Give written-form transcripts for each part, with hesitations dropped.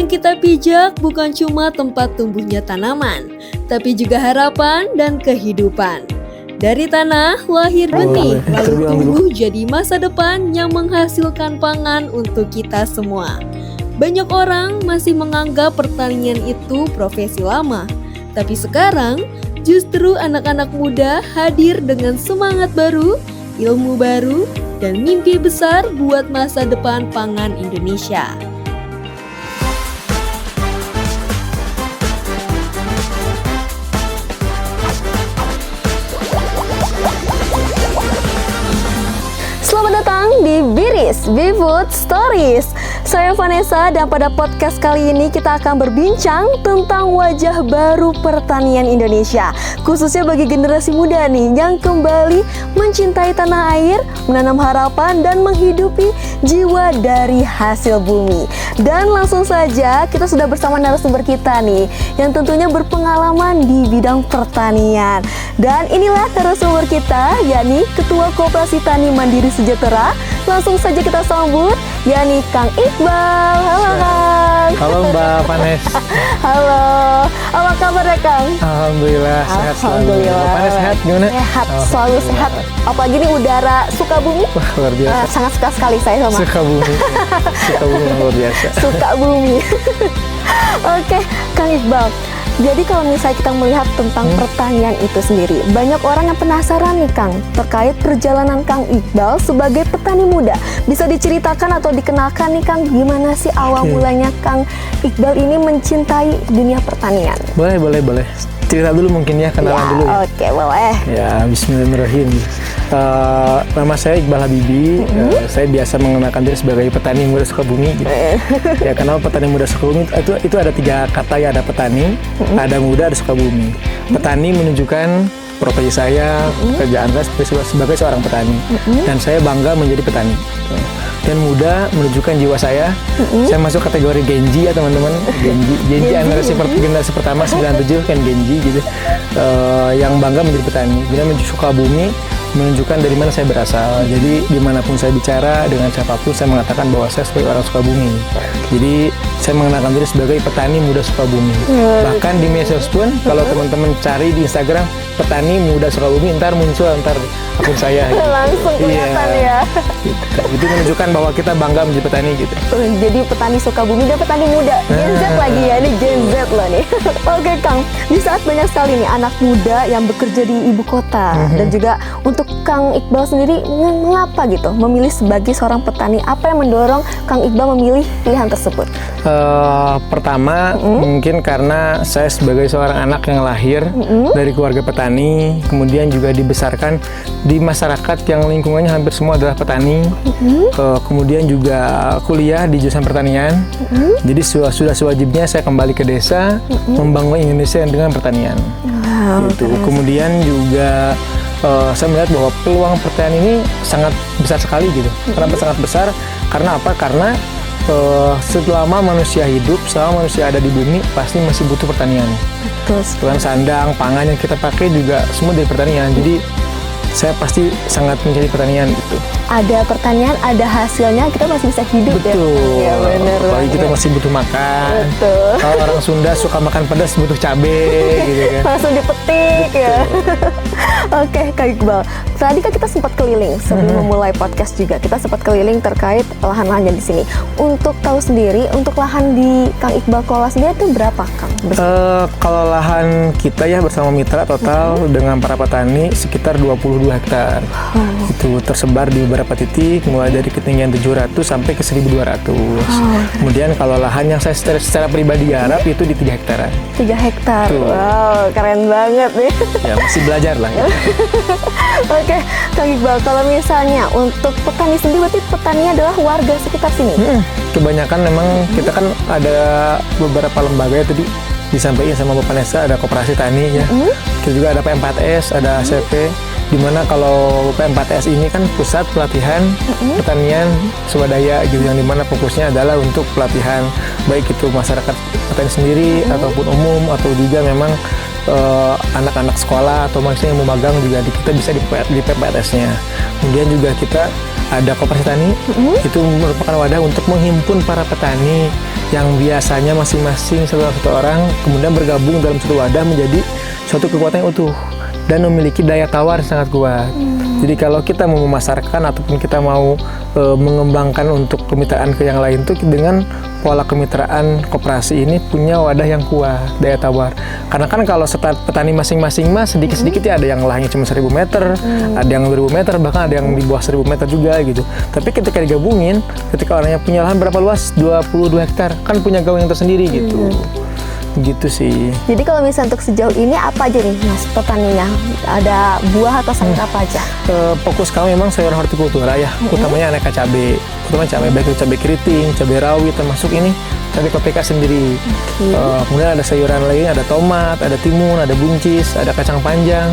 yang kita pijak bukan cuma tempat tumbuhnya tanaman, tapi juga harapan dan kehidupan. Dari tanah lahir benih, lalu tumbuh jadi masa depan yang menghasilkan pangan untuk kita semua. Banyak orang masih menganggap pertanian itu profesi lama, tapi sekarang justru anak-anak muda hadir dengan semangat baru, ilmu baru, dan mimpi besar buat masa depan pangan Indonesia. Selamat datang di Biris, Food Stories. Saya Vanessa dan pada podcast kali ini kita akan berbincang tentang wajah baru pertanian Indonesia. Khususnya bagi generasi muda nih yang kembali mencintai tanah air, menanam harapan dan menghidupi jiwa dari hasil bumi. Dan langsung saja kita sudah bersama narasumber kita nih yang tentunya berpengalaman di bidang pertanian. Dan inilah narasumber kita, yakni Ketua Koperasi Tani Mandiri Sejahtera. Langsung saja kita sambut, yakni Kang Iqbal. Halo Kang. Halo Mbak Vanes. Halo. Apa kabarnya Kang? Alhamdulillah sehat selalu. Alhamdulillah. Mbak Vanes sehat gimana? Sehat, selalu sehat. Apalagi ini udara Sukabumi. Wah luar biasa. Sangat suka sekali saya sama Sukabumi. Sukabumi luar biasa. Sukabumi. Oke, Kang Iqbal. Jadi kalau misalnya kita melihat tentang pertanian itu sendiri, banyak orang yang penasaran nih Kang, terkait perjalanan Kang Iqbal sebagai petani muda. Bisa diceritakan atau dikenalkan nih Kang, gimana sih awal mulanya Kang Iqbal ini mencintai dunia pertanian? Boleh. Cerita dulu mungkin ya, kenalan dulu ya. Oke, boleh. Ya, bismillahirrahmanirrahim. Nama saya Iqbal Habibi. Saya biasa mengenalkan diri sebagai petani muda Sukabumi gitu. Ya, kenapa petani muda Sukabumi? Itu ada 3 kata ya, ada petani, ada muda, ada Sukabumi. Petani menunjukkan profesi saya, kerjaan saya sebagai seorang petani. Dan saya bangga menjadi petani. Dan muda menunjukkan jiwa saya. Saya masuk kategori Genji ya teman-teman. Genji generasi pertama 97 kan Genji gitu. Yang bangga menjadi petani. Jadi Sukabumi menunjukkan dari mana saya berasal. Jadi dimanapun saya bicara dengan siapapun saya mengatakan bahwa saya sebagai orang Sukabumi. Jadi saya mengenalkan diri sebagai petani muda Sukabumi. Bahkan di medsos pun kalau teman-teman cari di Instagram petani muda Sukabumi, ntar muncul akun saya. Gitu. Langsung kelihatan ya. Itu menunjukkan bahwa kita bangga menjadi petani gitu. Jadi petani Sukabumi dan petani muda. Gen Z lagi ya, ini Gen Z loh nih. Oke Kang, di saat banyak sekali nih anak muda yang bekerja di ibu kota dan juga untuk Kang Iqbal sendiri, mengapa gitu memilih sebagai seorang petani? Apa yang mendorong Kang Iqbal memilih pilihan tersebut? Pertama mungkin karena saya sebagai seorang anak yang lahir dari keluarga petani, kemudian juga dibesarkan di masyarakat yang lingkungannya hampir semua adalah petani. Kemudian juga kuliah di jurusan pertanian. Jadi sudah sewajibnya saya kembali ke desa membangun Indonesia dengan pertanian. Gitu. Kemudian juga saya melihat bahwa peluang pertanian ini sangat besar sekali gitu. Kenapa sangat besar? Karena apa? Karena selama manusia hidup, selama manusia ada di bumi, pasti masih butuh pertanian. Tuhan sandang, pangan yang kita pakai juga semua dari pertanian. Jadi saya pasti sangat mencari pertanian gitu. Ada pertanian, ada hasilnya, kita masih bisa hidup. Betul. Ya benar. Apalagi kita masih butuh makan. Betul. Kalau orang Sunda suka makan pedas, butuh cabai gitu kan. Langsung dipetik. Betul. Ya. Oke, Kak Iqbal. Tadi kan kita sempat keliling sebelum memulai podcast juga. Kita sempat keliling terkait lahan-lahannya di sini. Untuk tahu sendiri, untuk lahan di Kang Iqbal kelola sendiri itu berapa, Kang? Kalau lahan kita ya bersama mitra total dengan para petani sekitar 22 hektar. Itu tersebar di beberapa titik, mulai dari ketinggian 700 sampai ke 1200. Kemudian kalau lahan yang saya secara pribadi garap itu di 3 hektaran. 3 hektar. Wow, keren banget nih. Ya, masih belajar lah. Ya. Oke, Kang Iqbal, kalau misalnya untuk petani sendiri, berarti petani adalah warga sekitar sini? Kebanyakan memang kita kan ada beberapa lembaga ya tadi disampaikan sama Bapak Nesa, ada Koperasi Tani ya. Kita juga ada P4S, ada ACP. Dimana kalau P4S ini kan pusat pelatihan pertanian swadaya gitu, yang dimana fokusnya adalah untuk pelatihan baik itu masyarakat petani sendiri ataupun umum, atau juga memang anak-anak sekolah atau maksudnya yang mau magang juga kita bisa di P4S-nya. Kemudian juga kita ada Koperasi Tani, itu merupakan wadah untuk menghimpun para petani yang biasanya masing-masing satu orang kemudian bergabung dalam satu wadah menjadi suatu kekuatan yang utuh dan memiliki daya tawar yang sangat kuat. Jadi kalau kita mau memasarkan ataupun kita mau mengembangkan untuk kemitraan ke yang lain tuh dengan pola kemitraan koperasi ini punya wadah yang kuat, daya tawar. Karena kan kalau petani masing-masing mah sedikit-sedikit ya, ada yang lahannya cuma 1.000 meter, ada yang 2.000 meter, bahkan ada yang di bawah 1.000 meter juga gitu. Tapi ketika digabungin, ketika orangnya punya lahan berapa luas? 22 hektar, kan punya gaung yang tersendiri gitu. Gitu sih. Jadi kalau misalnya untuk sejauh ini apa aja nih Mas petaninya? Ada buah atau sayur apa aja? Fokus kami memang sayuran hortikultura ya, utamanya aneka cabai. Utamanya cabai, baik itu cabai keriting, cabai rawit, termasuk ini cabai paprika sendiri. Kemudian ada sayuran lain, ada tomat, ada timun, ada buncis, ada kacang panjang,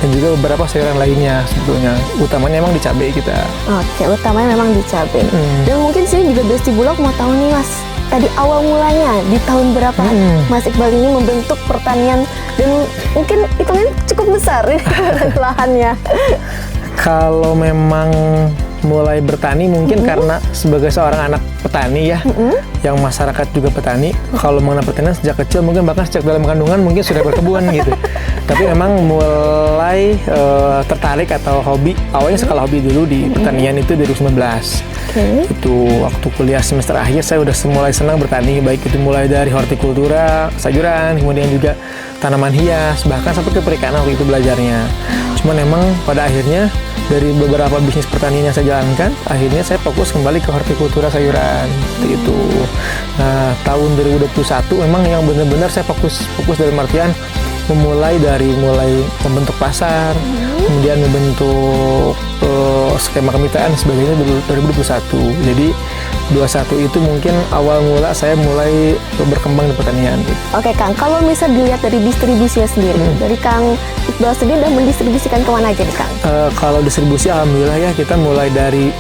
dan juga beberapa sayuran lainnya sebetulnya. Utamanya memang di cabai kita. Oke, utamanya memang di cabai. Dan mungkin sini juga Besti Bulog mau tahu nih Mas, tadi awal mulanya di tahun berapa Mas Iqbal ini membentuk pertanian, dan mungkin hitungannya cukup besar lahannya. Kalau memang mulai bertani mungkin karena sebagai seorang anak petani ya, yang masyarakat juga petani. Kalau mengenal pertanian sejak kecil, mungkin bahkan sejak dalam kandungan mungkin sudah berkebun gitu. Tapi memang mulai tertarik atau hobi, awalnya sekolah hobi dulu di pertanian itu 2019. Itu waktu kuliah semester akhir saya udah mulai senang bertani, baik itu mulai dari hortikultura, sayuran, kemudian juga tanaman hias, bahkan sampai ke perikanan waktu itu belajarnya. Cuman memang pada akhirnya dari beberapa bisnis pertanian yang saya jalankan, akhirnya saya fokus kembali ke hortikultura sayuran seperti itu. Nah, tahun 2021 memang yang benar-benar saya fokus dalam artian mulai membentuk pasar, kemudian membentuk skema kemitraan sebagainya 2021. Jadi 21 itu mungkin awal mula saya mulai berkembang di pertanian. Gitu. Oke Kang, kalau misal dilihat dari distribusinya sendiri, dari Kang Iqbal sendiri udah mendistribusikan kemana aja nih Kang? Kalau distribusi alhamdulillah ya, kita mulai dari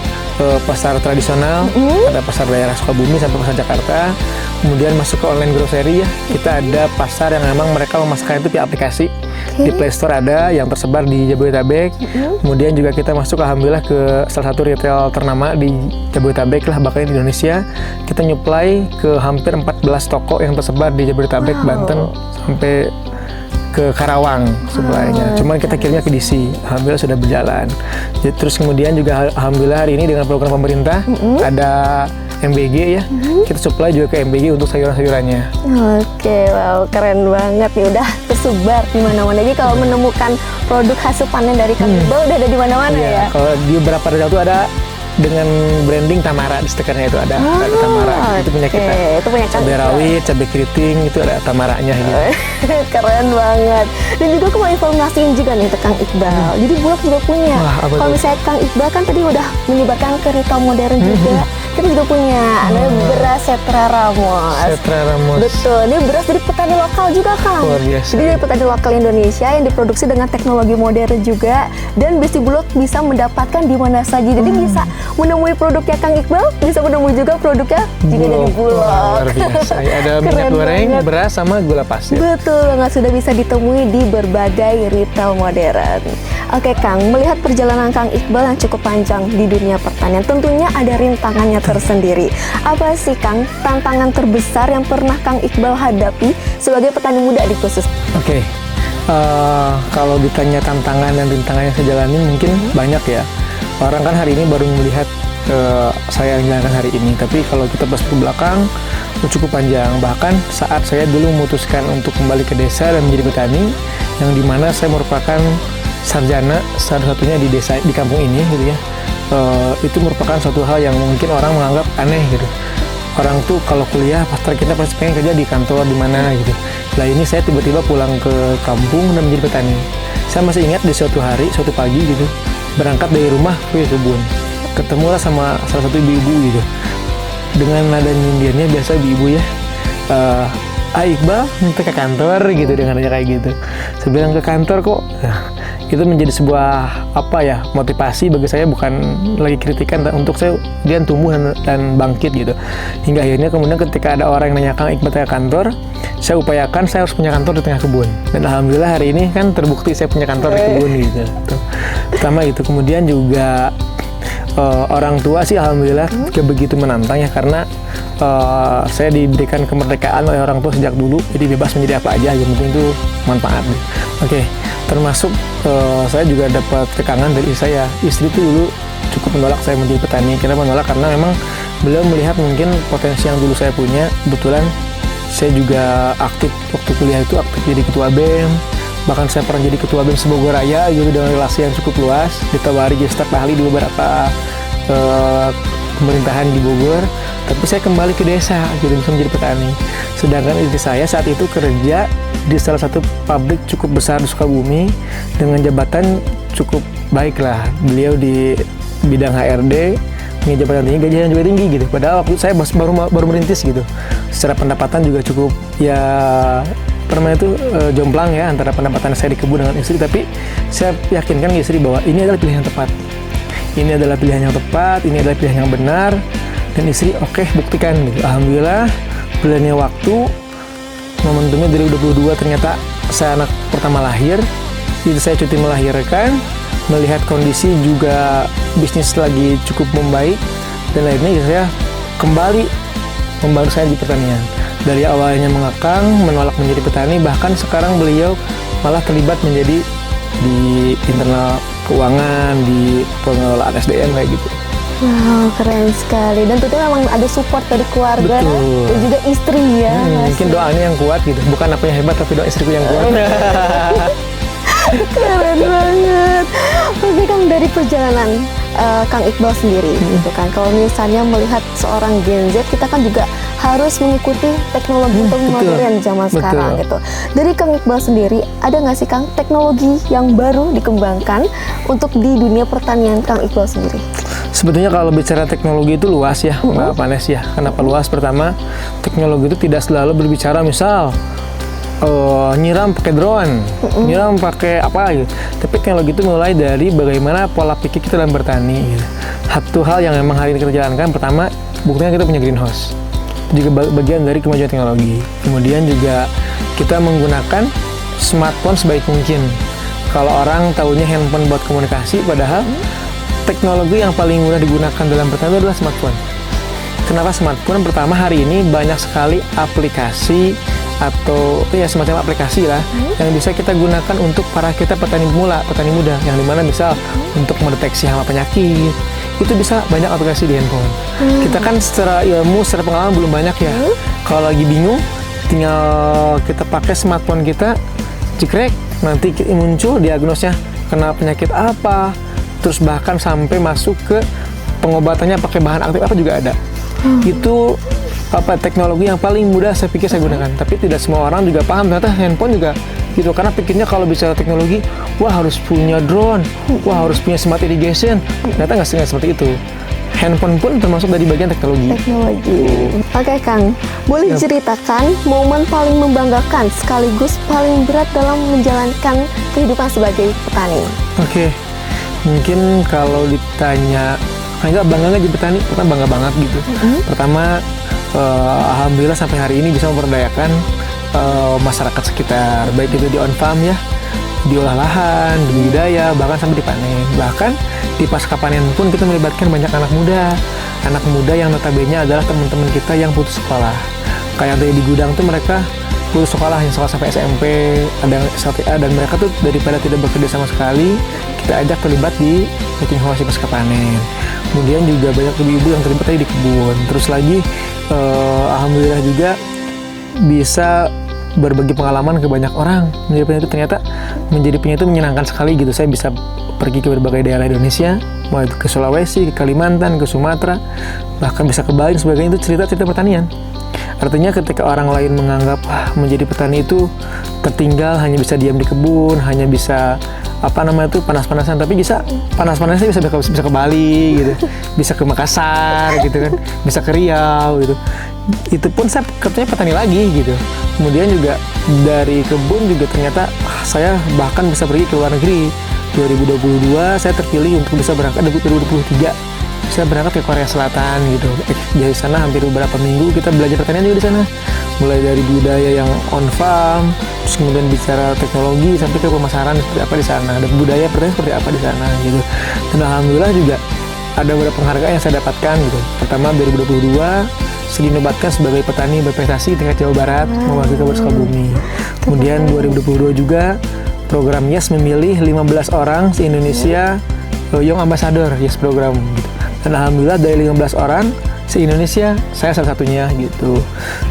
pasar tradisional, ada pasar daerah Sukabumi sampai pasar Jakarta, kemudian masuk ke online grocery ya, kita ada pasar yang memang mereka memasarkan itu via aplikasi. Di Play Store ada yang tersebar di Jabodetabek. Kemudian juga kita masuk alhamdulillah ke salah satu retail ternama di Jabodetabek lah, bahkan di Indonesia. Kita nyuplai ke hampir 14 toko yang tersebar di Jabodetabek, Banten sampai ke Karawang supply-nya. Cuman kita kirimnya ke DC. Alhamdulillah sudah berjalan. Jadi, terus kemudian juga alhamdulillah hari ini dengan program pemerintah ada MBG ya, kita supply juga ke MBG untuk sayuran-sayurannya. Oke, wow, keren banget nih, udah tersebar di mana-mana. Jadi kalau menemukan produk hasil panen dari Kang Iqbal udah ada di mana-mana ya. Kalau di beberapa retail itu ada dengan branding Tamara, di stikernya itu ada Tamara, itu punya kita. Itu punya Kang cabai Iqbal. rawit, cabai keriting itu ada Tamaranya gitu. Keren banget. Dan juga aku mau informasiin juga nih ke Kang Iqbal. Jadi Bulog juga punya. Kalau misalnya Kang Iqbal kan tadi udah menyebarkan ke retail modern juga. Kita juga punya beras Setra Ramos. Setra Ramos. Betul, ini beras dari petani lokal juga Kang. Luar biasa. Jadi dari petani lokal Indonesia yang diproduksi dengan teknologi modern juga, dan Besti Bulog bisa mendapatkan di mana saja. Jadi bisa menemui produknya Kang Iqbal, bisa menemui juga produknya juga dari Bulog. Luar biasa. Ada minyak goreng, beras sama gula pasir. Betul banget, sudah bisa ditemui di berbagai retail modern. Oke Kang, melihat perjalanan Kang Iqbal yang cukup panjang di dunia pertanian, tentunya ada rintangannya tersendiri. Apa sih Kang tantangan terbesar yang pernah Kang Iqbal hadapi sebagai petani muda di khusus? Oke. Kalau ditanya tantangan dan rintangan yang saya jalani mungkin banyak ya. Orang kan hari ini baru melihat saya yang jalankan hari ini, tapi kalau kita pas ke belakang itu cukup panjang. Bahkan saat saya dulu memutuskan untuk kembali ke desa dan menjadi petani, yang dimana saya merupakan sarjana satu-satunya di desa, di kampung ini gitu ya, itu merupakan suatu hal yang mungkin orang menganggap aneh gitu. Orang tuh kalau kuliah kita pasti pengen kerja di kantor di mana gitu. Nah ini saya tiba-tiba pulang ke kampung dan menjadi petani. Saya masih ingat di suatu hari, suatu pagi gitu, berangkat dari rumah ke kebun, ketemulah sama salah satu ibu-ibu gitu. Dengan nada nyindirnya biasa ibu-ibu ya, Iqbal minta ke kantor gitu, dengan nanya kayak gitu. Saya bilang ke kantor kok. Itu menjadi sebuah motivasi bagi saya, bukan lagi kritikan, untuk saya dia tumbuh dan bangkit gitu. Hingga akhirnya kemudian ketika ada orang yang nanyakan Iqbal ke kantor, saya upayakan saya harus punya kantor di tengah kebun. Dan alhamdulillah hari ini kan terbukti saya punya kantor di kebun gitu. Pertama itu, kemudian juga orang tua sih alhamdulillah begitu menantang ya, karena saya diberikan kemerdekaan oleh orang tua sejak dulu, jadi bebas menjadi apa aja, yang penting itu manfaat. Oke, termasuk saya juga dapat tekangan dari istri saya. Istri itu dulu cukup menolak saya menjadi petani. Kenapa menolak? Karena memang beliau melihat mungkin potensi yang dulu saya punya. Kebetulan saya juga aktif waktu kuliah itu, aktif jadi ketua BEM. Bahkan saya pernah jadi ketua BEM Sebogor Raya gitu, dengan relasi yang cukup luas. Ditawari jadi staf ahli di beberapa pemerintahan di Bogor. Tapi saya kembali ke desa gitu, bisa menjadi petani. Sedangkan istri saya saat itu kerja di salah satu pabrik cukup besar di Sukabumi dengan jabatan cukup baik lah. Beliau di bidang HRD, punya jabatan tinggi, gajinya juga tinggi gitu. Padahal waktu itu saya baru merintis gitu. Secara pendapatan juga cukup ya, pertama itu jomplang ya antara pendapatan saya di kebun dengan istri. Tapi saya yakinkan istri bahwa ini adalah pilihan yang tepat. Ini adalah pilihan yang tepat, ini adalah pilihan yang benar. Dan istri oke, buktikan gitu. Alhamdulillah, berjalannya waktu, momentumnya 2022 ternyata saya anak pertama lahir. Itu saya cuti melahirkan, melihat kondisi juga bisnis lagi cukup membaik, dan akhirnya saya kembali membantu saya di pertanian. Dari awalnya mengekang, menolak menjadi petani, bahkan sekarang beliau malah terlibat menjadi di internal keuangan, di pengelolaan SDM kayak gitu. Wow, keren sekali. Dan tentunya memang ada support dari keluarga. Betul. Dan juga istri ya. Mungkin doanya yang kuat gitu. Bukan aku yang hebat, tapi doa istriku yang kuat. Keren banget. Oke Kang, dari perjalanan Kang Iqbal sendiri gitu kan. Kalau misalnya melihat seorang Gen Z, kita kan juga harus mengikuti teknologi untuk modern zaman sekarang gitu. Dari Kang Iqbal sendiri, ada nggak sih Kang teknologi yang baru dikembangkan untuk di dunia pertanian Kang Iqbal sendiri? Sebetulnya kalau bicara teknologi itu luas ya, Mbak Panes ya. Kenapa luas? Pertama, teknologi itu tidak selalu berbicara misal nyiram pakai drone, nyiram pakai apa gitu. Tapi teknologi itu mulai dari bagaimana pola pikir kita dalam bertani gitu. Satu hal yang memang hari ini kita jalankan, pertama, buktinya kita punya greenhouse. Juga bagian dari kemajuan teknologi. Kemudian juga kita menggunakan smartphone sebaik mungkin. Kalau orang taunya handphone buat komunikasi, padahal teknologi yang paling mudah digunakan dalam pertanian adalah smartphone. Kenapa smartphone? Pertama, hari ini banyak sekali aplikasi atau ya semacam aplikasi lah yang bisa kita gunakan untuk para kita petani pemula, petani muda, yang dimana misal untuk mendeteksi hama penyakit, itu bisa banyak aplikasi di handphone. Kita kan secara ilmu, secara pengalaman belum banyak ya. Kalau lagi bingung, tinggal kita pakai smartphone kita, jekrek, nanti muncul diagnosnya kena penyakit apa, terus bahkan sampai masuk ke pengobatannya pakai bahan aktif apa juga ada. Itu teknologi yang paling mudah saya pikir saya gunakan. Tapi tidak semua orang juga paham ternyata handphone juga gitu, karena pikirnya kalau bicara teknologi, wah harus punya drone, wah harus punya smart irrigation. Ternyata nggak seperti itu. Handphone pun termasuk dari bagian teknologi. Oke Kang, boleh ceritakan momen paling membanggakan sekaligus paling berat dalam menjalankan kehidupan sebagai petani? Oke, mungkin kalau ditanya nggak bangga nggak jadi petani, pertama bangga banget gitu. Pertama, alhamdulillah sampai hari ini bisa memberdayakan masyarakat sekitar, baik itu di on farm ya, diolah lahan, di budidaya, bahkan sampai dipanen. Bahkan di pasca panen pun kita melibatkan banyak anak muda yang notabene adalah teman-teman kita yang putus sekolah. Kayak dari di gudang tuh mereka putus sekolah, yang sekolah sampai SMP, ada SLTA, dan mereka tuh daripada tidak bekerja sama sekali, kita ajak terlibat di meeting house pasca panen. Kemudian juga banyak ibu-ibu yang terlibat tadi di kebun. Terus lagi alhamdulillah juga bisa berbagi pengalaman ke banyak orang. Menjadi penyanyi itu ternyata menjadi penyanyi itu menyenangkan sekali gitu. Saya bisa pergi ke berbagai daerah Indonesia, mulai ke Sulawesi, ke Kalimantan, ke Sumatera, bahkan bisa ke Bali dan sebagainya. Itu cerita-cerita pertanian. Artinya ketika orang lain menganggap menjadi petani itu tertinggal, hanya bisa diam di kebun, hanya bisa panas-panasan, tapi bisa panas-panasnya bisa ke Bali gitu, bisa ke Makassar gitu kan, bisa ke Riau gitu. Itu pun saya katanya petani lagi gitu. Kemudian juga dari kebun juga ternyata saya bahkan bisa pergi ke luar negeri. 2022 saya terpilih untuk bisa berangkat, 2023 saya berangkat ke Korea Selatan gitu. Dari sana hampir beberapa minggu kita belajar pertanian juga di sana. Mulai dari budaya yang on farm, terus kemudian bicara teknologi sampai ke pemasaran seperti apa di sana, dan budaya pertanian seperti apa di sana gitu. Dan alhamdulillah juga ada beberapa penghargaan yang saya dapatkan gitu. Pertama 2022 saya dinobatkan sebagai petani berprestasi tingkat Jawa Barat mewakili Kabupaten Sukabumi. Kemudian 2022 juga program YES memilih 15 orang se-Indonesia Young Ambassador YES program gitu. Dan alhamdulillah dari 15 orang se-Indonesia saya salah satunya gitu.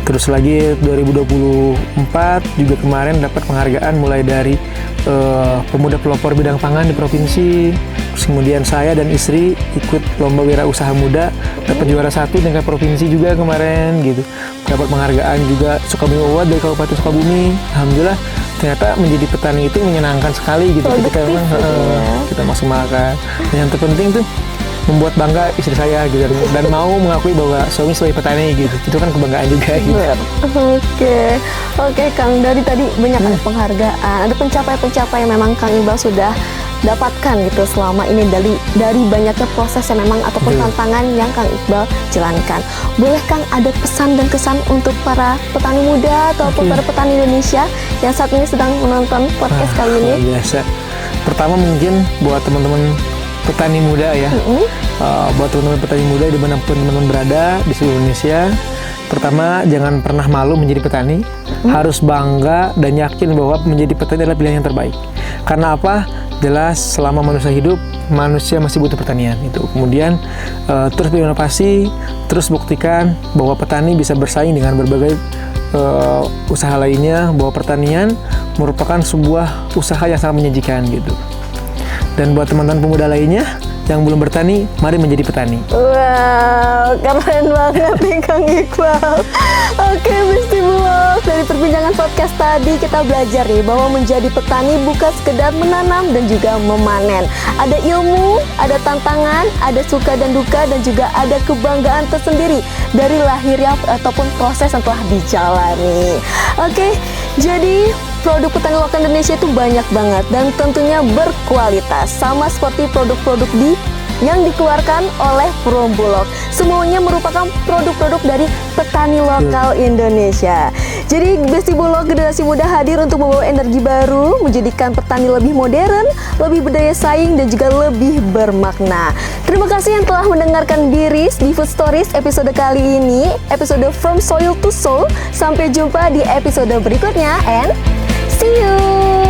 Terus lagi 2024 juga kemarin dapat penghargaan mulai dari pemuda pelopor bidang pangan di provinsi. Terus kemudian saya dan istri ikut lomba wirausaha muda, dapat juara 1 tingkat provinsi juga kemarin gitu. Dapat penghargaan juga Sukabumi Award dari Kabupaten Sukabumi. Alhamdulillah ternyata menjadi petani itu menyenangkan sekali gitu. Ketika memang kita masuk makan. Dan yang terpenting tuh membuat bangga istri saya gitu, dan mau mengakui bahwa suami sebagai petani gitu. Itu kan kebanggaan juga gitu. Oke Kang, dari tadi banyak ada penghargaan, ada pencapaian-pencapaian yang memang Kang Iqbal sudah dapatkan gitu selama ini dari banyaknya proses yang memang ataupun tantangan yang Kang Iqbal jalankan. Boleh Kang ada pesan dan kesan untuk para petani muda ataupun para petani Indonesia yang saat ini sedang menonton podcast kali ini? Biasa. Pertama mungkin buat teman-teman petani muda ya, buat teman-teman petani muda dimanapun teman-teman berada di seluruh Indonesia. Pertama, jangan pernah malu menjadi petani, harus bangga dan yakin bahwa menjadi petani adalah pilihan yang terbaik. Karena apa? Jelas selama manusia hidup, manusia masih butuh pertanian itu. Kemudian terus berinovasi, terus buktikan bahwa petani bisa bersaing dengan berbagai usaha lainnya, bahwa pertanian merupakan sebuah usaha yang sangat menjanjikan gitu. Dan buat teman-teman pemuda lainnya yang belum bertani, mari menjadi petani. Wow, keren banget nih Kang Iqbal. Oke, Besti Bulog, dari perbincangan podcast tadi kita belajar nih bahwa menjadi petani bukan sekedar menanam dan juga memanen. Ada ilmu, ada tantangan, ada suka dan duka, dan juga ada kebanggaan tersendiri dari lahirnya ataupun proses yang telah dijalani. Oke, jadi produk petani lokal Indonesia itu banyak banget dan tentunya berkualitas, sama seperti produk-produk yang dikeluarkan oleh Perumbulok. Semuanya merupakan produk-produk dari petani lokal Indonesia. Jadi Besti Bulog generasi muda hadir untuk membawa energi baru, menjadikan petani lebih modern, lebih berdaya saing, dan juga lebih bermakna. Terima kasih yang telah mendengarkan Biris di Food Stories episode kali ini, episode From Soil to Soul. Sampai jumpa di episode berikutnya, and see you!